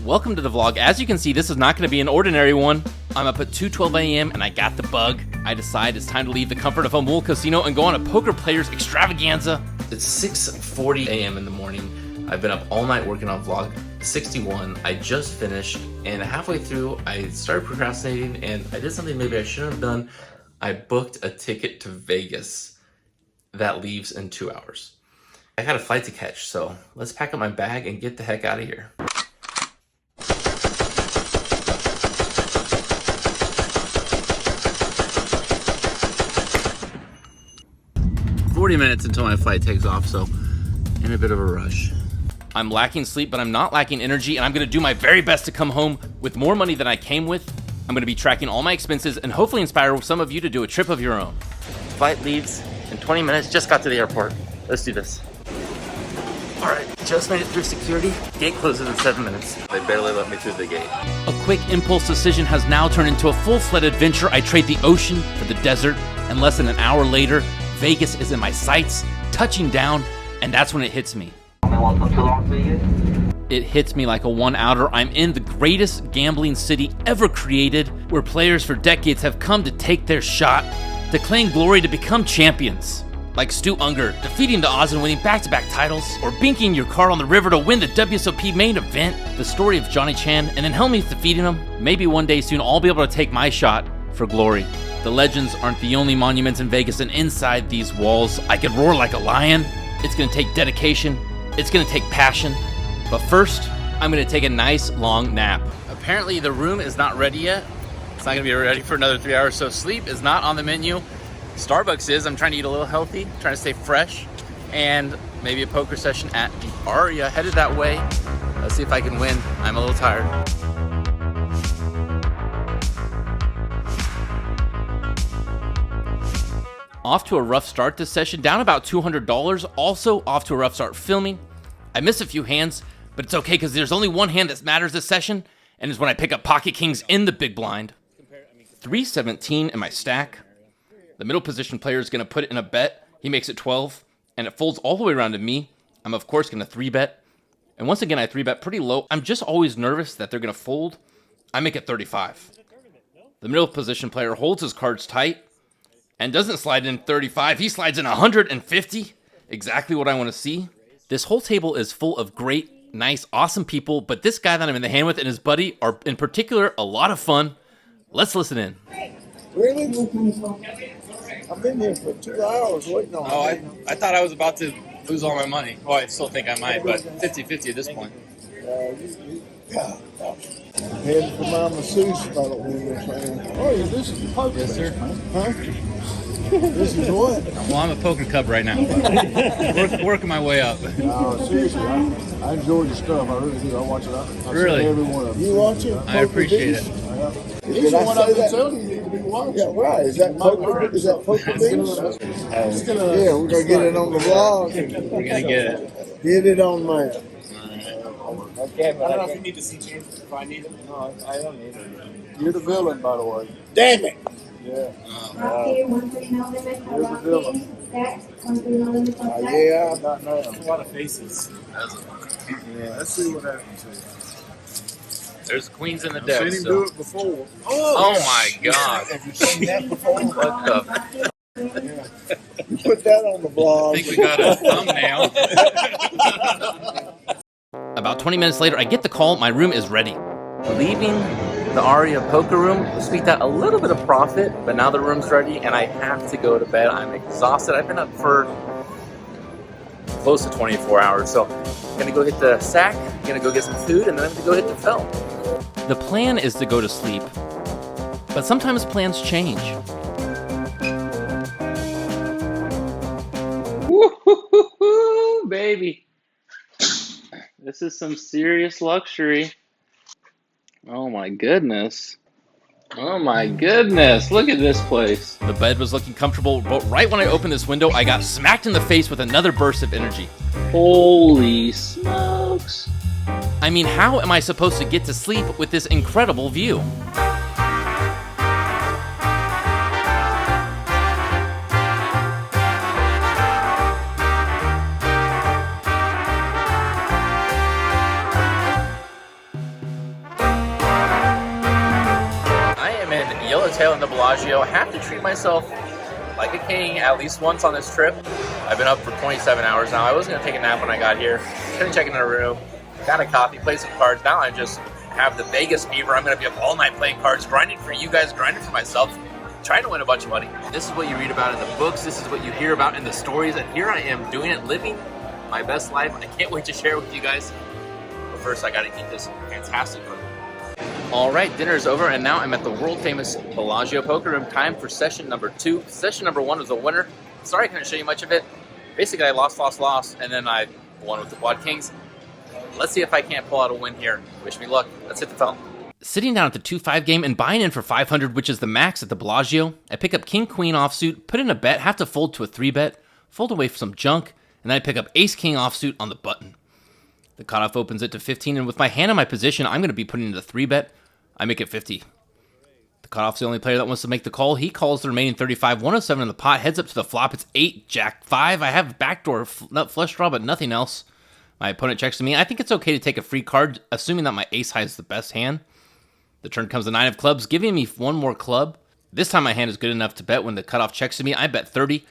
Welcome to the vlog. As you can see, this is not going to be an ordinary one. I'm up at 2:12 a.m. and I got the bug. I decide it's time to leave the comfort of a mall casino and go on a poker players extravaganza. It's 6:40 a.m. in the morning. I've been up all night working on vlog 61. I just finished, and halfway through I started procrastinating and I did something maybe I shouldn't have done. I booked a ticket to Vegas that leaves in 2 hours. I got a flight to catch, so let's pack up my bag and get the heck out of here. Minutes until my flight takes off, so in a bit of a rush. I'm lacking sleep, but I'm not lacking energy, and I'm going to do my very best to come home with more money than I came with. I'm going to be tracking all my expenses and hopefully inspire some of you to do a trip of your own. Flight leaves in 20 minutes. Just got to the airport. Let's do this. All right, just made it through security. Gate closes in 7 minutes. They barely let me through the gate. A quick impulse decision has now turned into a full-fledged adventure. I trade the ocean for the desert, and less than an hour later, Vegas is in my sights, touching down, and that's when it hits me. It hits me like a one-outer. I'm in the greatest gambling city ever created, where players for decades have come to take their shot, to claim glory, to become champions. Like Stu Unger, defeating the odds and winning back-to-back titles, or binking your car on the river to win the WSOP main event. The story of Johnny Chan and then Helmuth defeating him. Maybe one day soon I'll be able to take my shot for glory. The legends aren't the only monuments in Vegas, and inside these walls, I can roar like a lion. It's gonna take dedication, it's gonna take passion, but first, I'm gonna take a nice long nap. Apparently the room is not ready yet. It's not gonna be ready for another 3 hours, so sleep is not on the menu. Starbucks is. I'm trying to eat a little healthy, trying to stay fresh, and maybe a poker session at the Aria, headed that way. Let's see if I can win. I'm a little tired. Off to a rough start this session, down about $200. Also off to a rough start filming. I missed a few hands, but it's okay because there's only one hand that matters this session, and is when I pick up pocket kings in the big blind. 317 in my stack. The middle position player is going to put it in a bet. He makes it 12, and it folds all the way around to me. I'm of course going to 3-bet, and once again I 3-bet pretty low. I'm just always nervous that they're going to fold. I make it 35. The middle position player holds his cards tight and doesn't slide in 35, he slides in 150. Exactly what I want to see. This whole table is full of great, nice, awesome people, but this guy that I'm in the hand with and his buddy are in particular a lot of fun. Let's listen in. Really? I've been here for 2 hours waiting on I thought I was about to lose all my money. Well, I still think I might, but 50-50 at this point. Heading for my masseuse about what saying. Oh, yeah, this is poker. Yes, sir. Huh? This is what? Well, I'm a poker cub right now. Working my way up. No, seriously, I enjoy your stuff. I really do. I watch it. I Really? every one of them. You watch it? I appreciate it. These are what I've been telling you. You need to be watching. Yeah, right. Is that poker? Is that poker beast? Yeah, we're gonna get it on the vlog. We're gonna get it. Get it on there. Okay, but I don't know if you need to see changes if I need them. No, I don't need it. You're the villain, by the way. Damn it! Yeah. You're the villain. Yeah, not now. A lot of faces. Yeah, let's see what happens here. There's queens in the I've deck. seen him do it before. Oh my God! Have you seen that before? What the? You put that on the blog. I think we got a thumbnail. About 20 minutes later, I get the call. My room is ready. Leaving the Aria poker room, squeaked out a little bit of profit, but now the room's ready and I have to go to bed. I'm exhausted. I've been up for close to 24 hours, so I'm gonna go hit the sack, gonna go get some food, and then I'm gonna go hit the film. The plan is to go to sleep, but sometimes plans change. Woo-hoo-hoo-hoo, baby. This is some serious luxury. Oh my goodness. Oh my goodness. Look at this place. The bed was looking comfortable, but right when I opened this window, I got smacked in the face with another burst of energy. Holy smokes. I mean, how am I supposed to get to sleep with this incredible view? hotel in the Bellagio. I have to treat myself like a king at least once on this trip. I've been up for 27 hours now. I was going to take a nap when I got here. Couldn't check into a room. Got a coffee, played some cards. Now I just have the Vegas fever. I'm going to be up all night playing cards, grinding for you guys, grinding for myself, trying to win a bunch of money. This is what you read about in the books. This is what you hear about in the stories. And here I am doing it, living my best life. I can't wait to share it with you guys. But first, I got to eat this fantastic food. All right, dinner is over, and now I'm at the world-famous Bellagio poker room. Time for session number 2. Session number 1 was the winner. Sorry I couldn't show you much of it. Basically, I lost, and then I won with the quad kings. Let's see if I can't pull out a win here. Wish me luck. Let's hit the phone. Sitting down at the 2-5 game and buying in for 500, which is the max at the Bellagio, I pick up king-queen offsuit, put in a bet, have to fold to a 3-bet, fold away for some junk, and then I pick up ace-king offsuit on the button. The cutoff opens it to 15, and with my hand in my position, I'm going to be putting in the 3-bet. I make it 50. The cutoff's the only player that wants to make the call. He calls the remaining 35, 107 in the pot, heads up to the flop. It's 8, jack 5. I have backdoor flush draw, but nothing else. My opponent checks to me. I think it's okay to take a free card, assuming that my ace high is the best hand. The turn comes the 9 of clubs, giving me one more club. This time my hand is good enough to bet when the cutoff checks to me. I bet 30.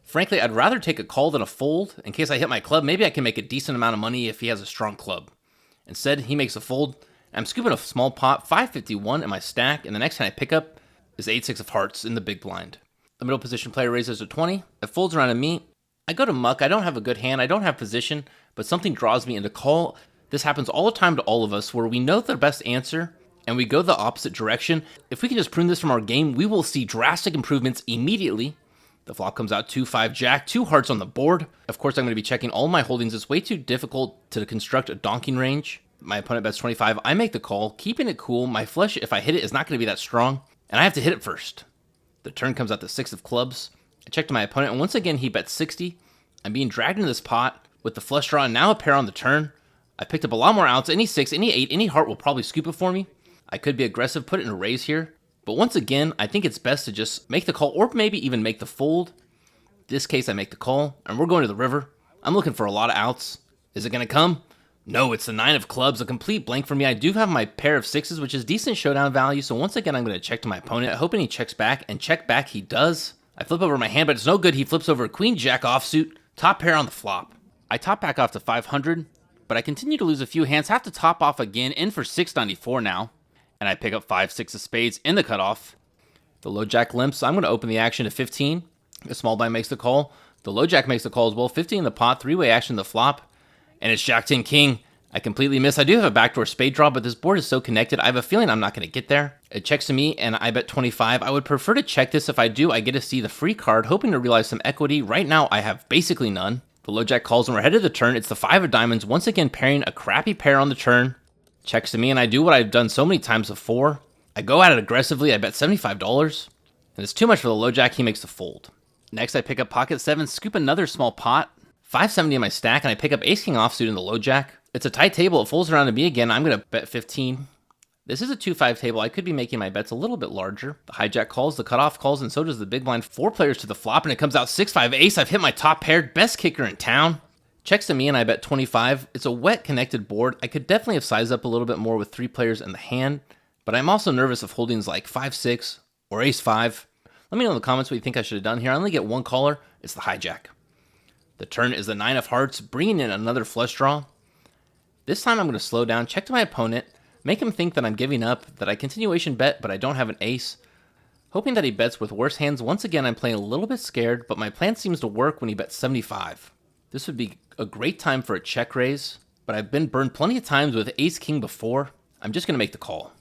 Frankly, I'd rather take a call than a fold. In case I hit my club, maybe I can make a decent amount of money if he has a strong club. Instead, he makes a fold. I'm scooping a small pot, 551 in my stack, and the next hand I pick up is 8-6 of hearts in the big blind. The middle position player raises to 20. It folds around to me. I go to muck. I don't have a good hand. I don't have position, but something draws me into call. This happens all the time to all of us, where we know the best answer, and we go the opposite direction. If we can just prune this from our game, we will see drastic improvements immediately. The flop comes out 2-5 jack, 2 hearts on the board. Of course, I'm going to be checking all my holdings. It's way too difficult to construct a donking range. My opponent bets 25. I make the call, keeping it cool. My flush, if I hit it, is not going to be that strong, and I have to hit it first. The turn comes out to 6 of clubs. I check to my opponent, and once again, he bets 60. I'm being dragged into this pot with the flush draw, and now a pair on the turn. I picked up a lot more outs. Any 6, any 8, any heart will probably scoop it for me. I could be aggressive, put it in a raise here. But once again, I think it's best to just make the call, or maybe even make the fold. In this case, I make the call, and we're going to the river. I'm looking for a lot of outs. Is it going to come? No, it's the 9 of clubs, a complete blank for me. I do have my pair of 6s, which is decent showdown value, so once again, I'm going to check to my opponent, hoping he checks back, and check back he does. I flip over my hand, but it's no good. He flips over a queen jack offsuit, top pair on the flop. I top back off to 500, but I continue to lose a few hands, have to top off again, in for 694 now, and I pick up 5-6 of spades in the cutoff. The low jack limps, so I'm going to open the action to 15. The small blind makes the call. The low jack makes the call as well, 50 in the pot, 3-way action the flop. And it's jack 10 king. I completely miss. I do have a backdoor spade draw, but this board is so connected, I have a feeling I'm not going to get there. It checks to me, and I bet 25. I would prefer to check this. If I do, I get to see the free card, hoping to realize some equity. Right now, I have basically none. The low jack calls, and we're headed to the turn. It's the 5 of diamonds, once again pairing a crappy pair on the turn. Checks to me, and I do what I've done so many times before. I go at it aggressively. I bet $75. And it's too much for the low jack. He makes the fold. Next, I pick up pocket 7, scoop another small pot. 570 in my stack, and I pick up ace-king offsuit in the low jack. It's a tight table. It folds around to me again. I'm going to bet 15. This is a 2-5 table. I could be making my bets a little bit larger. The hijack calls, the cutoff calls, and so does the big blind. 4 players to the flop, and it comes out 6-5 ace. I've hit my top pair. Best kicker in town. Checks to me, and I bet 25. It's a wet connected board. I could definitely have sized up a little bit more with 3 players in the hand, but I'm also nervous of holdings like 5-6 or ace-5. Let me know in the comments what you think I should have done here. I only get one caller. It's the hijack. The turn is the 9 of hearts, bringing in another flush draw. This time I'm going to slow down, check to my opponent, make him think that I'm giving up, that I continuation bet, but I don't have an ace. Hoping that he bets with worse hands. Once again, I'm playing a little bit scared, but my plan seems to work when he bets 75. This would be a great time for a check raise, but I've been burned plenty of times with ace-king before. I'm just going to make the call.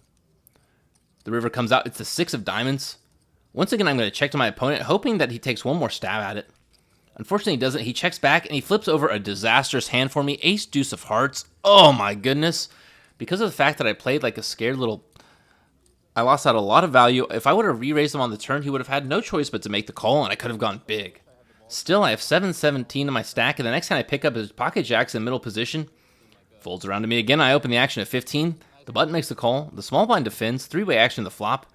The river comes out. It's the 6 of diamonds. Once again, I'm going to check to my opponent, hoping that he takes one more stab at it. Unfortunately, he doesn't. He checks back, and he flips over a disastrous hand for me. Ace, deuce of hearts. Oh, my goodness. Because of the fact that I played like a scared little... I lost out a lot of value. If I would have re-raised him on the turn, he would have had no choice but to make the call, and I could have gone big. Still, I have 7-17 in my stack, and the next hand I pick up is pocket jacks in middle position. Folds around to me again. I open the action at 15. The button makes the call. The small blind defends. 3-way action the flop.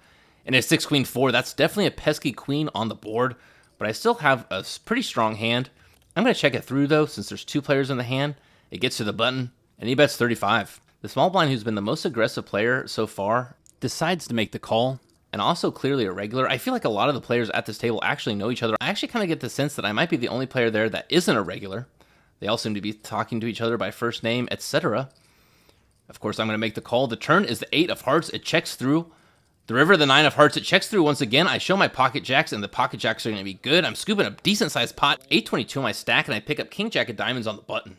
And it's 6-queen-4. That's definitely a pesky queen on the board, but I still have a pretty strong hand. I'm going to check it through, though, since there's 2 players in the hand. It gets to the button, and he bets 35. The small blind, who's been the most aggressive player so far, decides to make the call, and also clearly a regular. I feel like a lot of the players at this table actually know each other. I actually kind of get the sense that I might be the only player there that isn't a regular. They all seem to be talking to each other by first name, etc. Of course, I'm going to make the call. The turn is the 8 of hearts. It checks through. The river, the 9 of hearts. It checks through once again. I show my pocket jacks, and the pocket jacks are going to be good. I'm scooping a decent-sized pot. 822 in my stack, and I pick up king jack of diamonds on the button.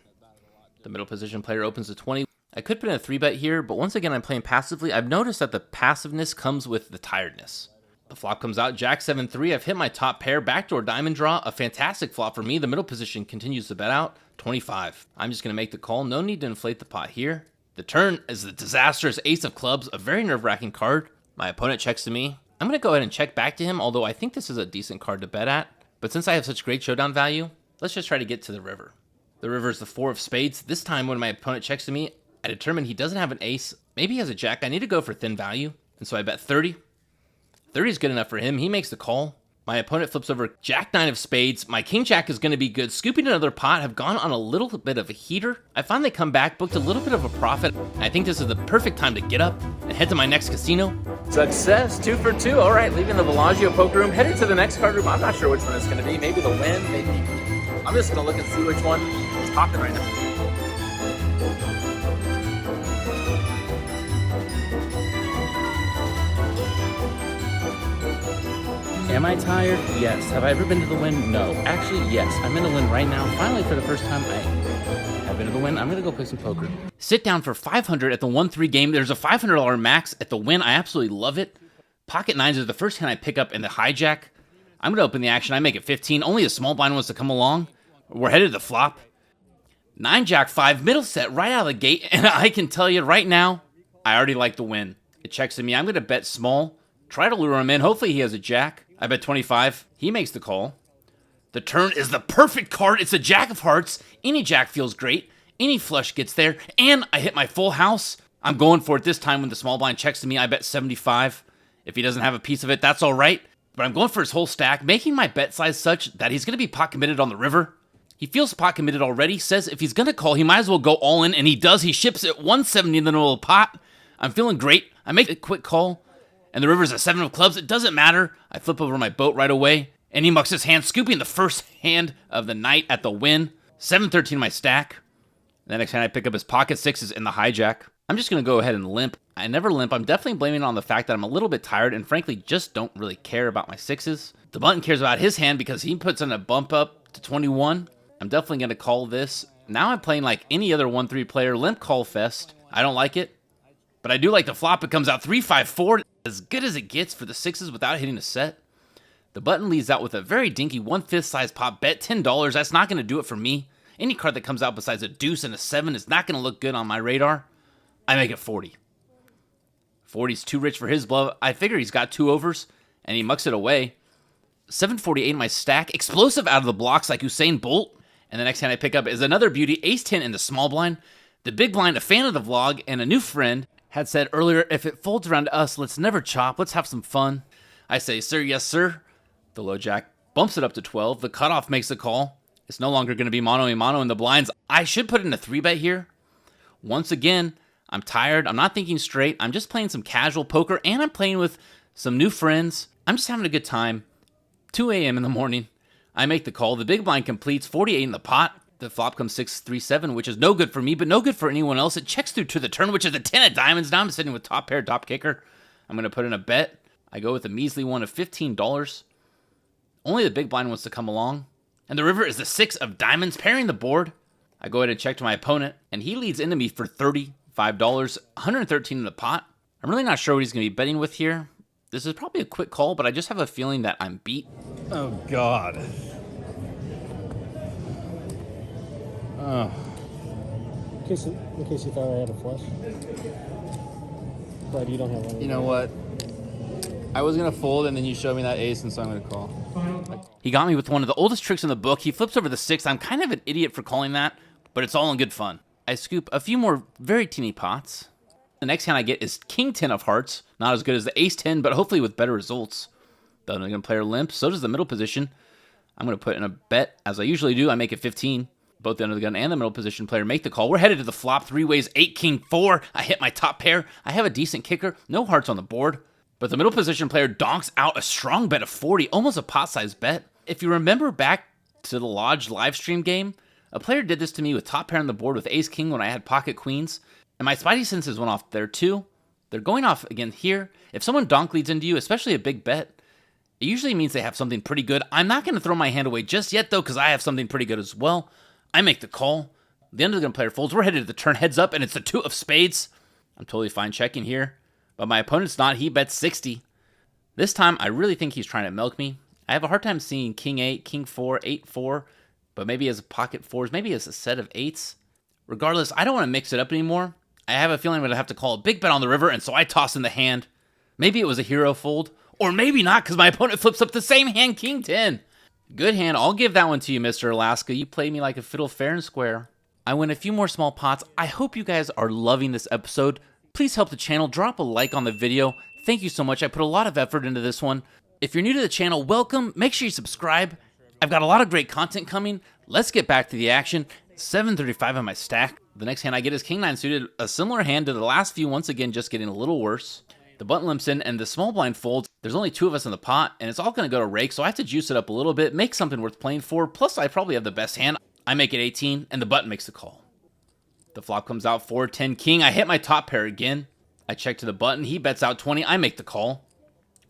The middle position player opens to 20. I could put in a 3-bet here, but once again, I'm playing passively. I've noticed that the passiveness comes with the tiredness. The flop comes out, jack 7-3. I've hit my top pair, backdoor diamond draw. A fantastic flop for me. The middle position continues to bet out, 25. I'm just going to make the call. No need to inflate the pot here. The turn is the disastrous ace of clubs, a very nerve-wracking card. My opponent checks to me. I'm going to go ahead and check back to him, although I think this is a decent card to bet at. But since I have such great showdown value, let's just try to get to the river. The river is the 4 of spades. This time when my opponent checks to me, I determine he doesn't have an ace. Maybe he has a jack. I need to go for thin value. And so I bet 30. 30 is good enough for him. He makes the call. My opponent flips over jack 9 of spades. My king jack is going to be good. Scooping another pot, have gone on a little bit of a heater. I finally come back, booked a little bit of a profit. I think this is the perfect time to get up and head to my next casino. Success, 2 for 2. All right, leaving the Bellagio poker room, headed to the next card room. I'm not sure which one it's going to be. Maybe the Wynn, maybe. I'm just going to look and see which one is popping right now. Am I tired? Yes. Have I ever been to the Wynn? No. Actually, yes. I'm in the Wynn right now. Finally, for the first time, I have been to the Wynn. I'm going to go play some poker. Sit down for 500 at the 1-3 game. There's a $500 max at the Wynn. I absolutely love it. Pocket nines is the first hand I pick up in the hijack. I'm going to open the action. I make it 15. Only a small blind wants to come along. We're headed to the flop. 9 jack 5 middle set right out of the gate. And I can tell you right now, I already like the Wynn. It checks to me. I'm going to bet small. Try to lure him in. Hopefully he has a jack. I bet 25. He makes the call. The turn is the perfect card. It's a jack of hearts. Any jack feels great. Any flush gets there. And I hit my full house. I'm going for it this time when the small blind checks to me. I bet 75. If he doesn't have a piece of it, that's all right. But I'm going for his whole stack, making my bet size such that he's going to be pot committed on the river. He feels pot committed already. Says if he's going to call, he might as well go all in. And he does. He ships it 170 in the middle of the pot. I'm feeling great. I make a quick call. And the river's a 7 of clubs. It doesn't matter. I flip over my boat right away. And he mucks his hand, scooping the first hand of the night at the Wynn. 7-13 in my stack. The next hand I pick up his pocket sixes in the hijack. I'm just going to go ahead and limp. I never limp. I'm definitely blaming it on the fact that I'm a little bit tired and frankly just don't really care about my sixes. The button cares about his hand because he puts in a bump up to 21. I'm definitely going to call this. Now I'm playing like any other 1-3 player. Limp call fest. I don't like it. But I do like the flop. It comes out 3-5-4. As good as it gets for the sixes without hitting a set. The button leads out with a very dinky 1/5 size pot. Bet $10. That's not going to do it for me. Any card that comes out besides a deuce and a 7 is not going to look good on my radar. I make it 40. 40's too rich for his bluff. I figure he's got 2 overs, and he mucks it away. 748 in my stack. Explosive out of the blocks like Usain Bolt. And the next hand I pick up is another beauty. Ace 10 in the small blind. The big blind, a fan of the vlog, and a new friend, had said earlier, if it folds around to us, let's never chop. Let's have some fun. I say, sir, yes, sir. The low jack bumps it up to 12. The cutoff makes the call. It's no longer going to be mano-a-mano in the blinds. I should put in a 3-bet here. Once again, I'm tired. I'm not thinking straight. I'm just playing some casual poker, and I'm playing with some new friends. I'm just having a good time. 2 a.m. in the morning. I make the call. The big blind completes. 48 in the pot. The flop comes 6-3-7, which is no good for me, but no good for anyone else. It checks through to the turn, which is a 10 of diamonds. Now I'm sitting with top pair, top kicker. I'm going to put in a bet. I go with a measly one of $15. Only the big blind wants to come along. And the river is the 6 of diamonds, pairing the board. I go ahead and check to my opponent, and he leads into me for $35. 113 in the pot. I'm really not sure what he's going to be betting with here. This is probably a quick call, but I just have a feeling that I'm beat. Oh, God. Oh. In case you thought I had a flush. But you don't have one. You know what? I was going to fold, and then you showed me that ace, and so I'm going to call. He got me with one of the oldest tricks in the book. He flips over the 6. I'm kind of an idiot for calling that, but it's all in good fun. I scoop a few more very teeny pots. The next hand I get is King 10 of hearts. Not as good as the Ace 10, but hopefully with better results. The other player limps. So does the middle position. I'm going to put in a bet, as I usually do. I make it 15. Both the under the gun and the middle position player make the call. We're headed to the flop. 3 ways, 8, King 4. I hit my top pair. I have a decent kicker. No hearts on the board. But the middle position player donks out a strong bet of 40, almost a pot-sized bet. If you remember back to the Lodge livestream game, a player did this to me with top pair on the board with ace-king when I had pocket queens, and my spidey senses went off there too. They're going off again here. If someone donk leads into you, especially a big bet, it usually means they have something pretty good. I'm not going to throw my hand away just yet, though, because I have something pretty good as well. I make the call. The undergun player folds. We're headed to the turn heads up, and it's the 2 of spades. I'm totally fine checking here, but my opponent's not. He bets 60. This time, I really think he's trying to milk me. I have a hard time seeing king 8, king 4, 8, 4, but maybe as a pocket fours, maybe as a set of 8s. Regardless, I don't want to mix it up anymore. I have a feeling I'm going to have to call a big bet on the river, and so I toss in the hand. Maybe it was a hero fold, or maybe not, because my opponent flips up the same hand, king 10. Good hand. I'll give that one to you, Mr. Alaska. You played me like a fiddle fair and square. I win a few more small pots. I hope you guys are loving this episode. Please help the channel. Drop a like on the video. Thank you so much. I put a lot of effort into this one. If you're new to the channel, welcome. Make sure you subscribe. I've got a lot of great content coming. Let's get back to the action. 735 on my stack. The next hand I get is king 9 suited. A similar hand to the last few, once again, just getting a little worse. The button limps in, and the small blind folds. There's only 2 of us in the pot, and it's all going to go to rake, so I have to juice it up a little bit, make something worth playing for, plus I probably have the best hand. I make it 18, and the button makes the call. The flop comes out 4, 10, king. I hit my top pair again. I check to the button. He bets out 20. I make the call.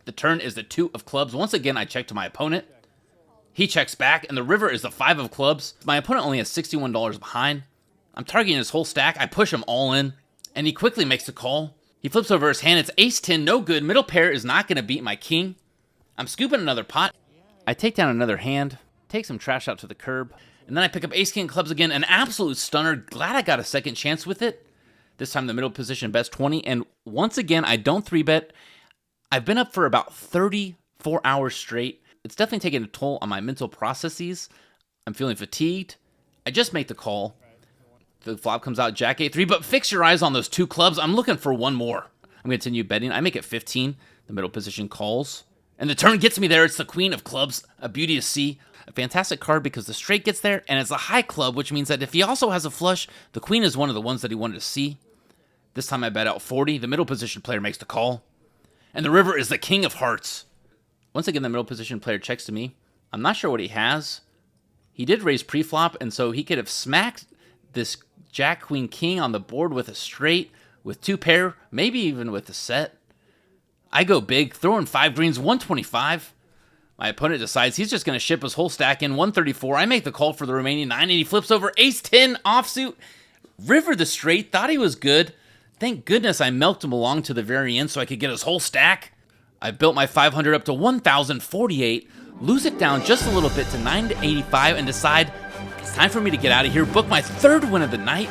The turn is the 2 of clubs. Once again, I check to my opponent. He checks back, and the river is the 5 of clubs. My opponent only has $61 behind. I'm targeting his whole stack. I push him all in, and he quickly makes the call. He flips over his hand. It's ace 10, no good. Middle pair is not going to beat my king. I'm scooping another pot. I take down another hand, take some trash out to the curb, and then I pick up ace king clubs again. An absolute stunner. Glad I got a second chance with it. This time the middle position bets 20, and once again, I don't 3-bet. I've been up for about 34 hours straight. It's definitely taking a toll on my mental processes. I'm feeling fatigued. I just make the call. The flop comes out jack 8-3, but fix your eyes on those 2 clubs. I'm looking for one more. I'm going to continue betting. I make it 15. The middle position calls. And the turn gets me there. It's the queen of clubs, a beauty to see. A fantastic card because the straight gets there, and it's a high club, which means that if he also has a flush, the queen is one of the ones that he wanted to see. This time I bet out 40. The middle position player makes the call. And the river is the king of hearts. Once again, the middle position player checks to me. I'm not sure what he has. He did raise pre-flop, and so he could have smacked this jack, queen, king on the board with a straight, with 2 pair, maybe even with a set. I go big, throwing 5 greens, 125. My opponent decides he's just going to ship his whole stack in, 134. I make the call for the remaining 9, and he flips over ace 10 offsuit. River the straight, thought he was good. Thank goodness I milked him along to the very end so I could get his whole stack. I built my 500 up to 1,048, lose it down just a little bit to 985, and decide it's time for me to get out of here, book my 3rd win of the night.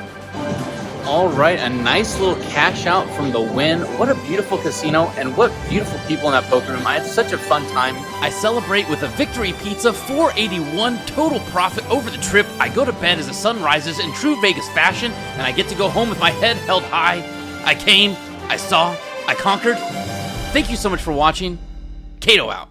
All right, a nice little cash out from the Wynn. What a beautiful casino, and what beautiful people in that poker room. I had such a fun time. I celebrate with a victory pizza, $481 total profit over the trip. I go to bed as the sun rises in true Vegas fashion, and I get to go home with my head held high. I came, I saw, I conquered. Thank you so much for watching. Kato out.